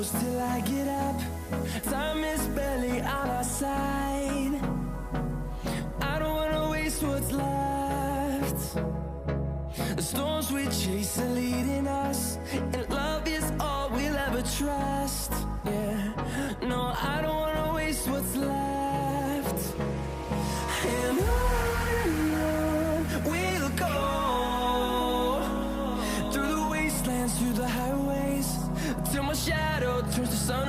close till I get up. Time is barely on our side. I don't wanna waste what's left. The storms we chase are leading us, and love is all we'll ever trust. Yeah, no, I don't wanna waste what's left. And on we'll go, through the wastelands, through the highways, till my shadow turns to sun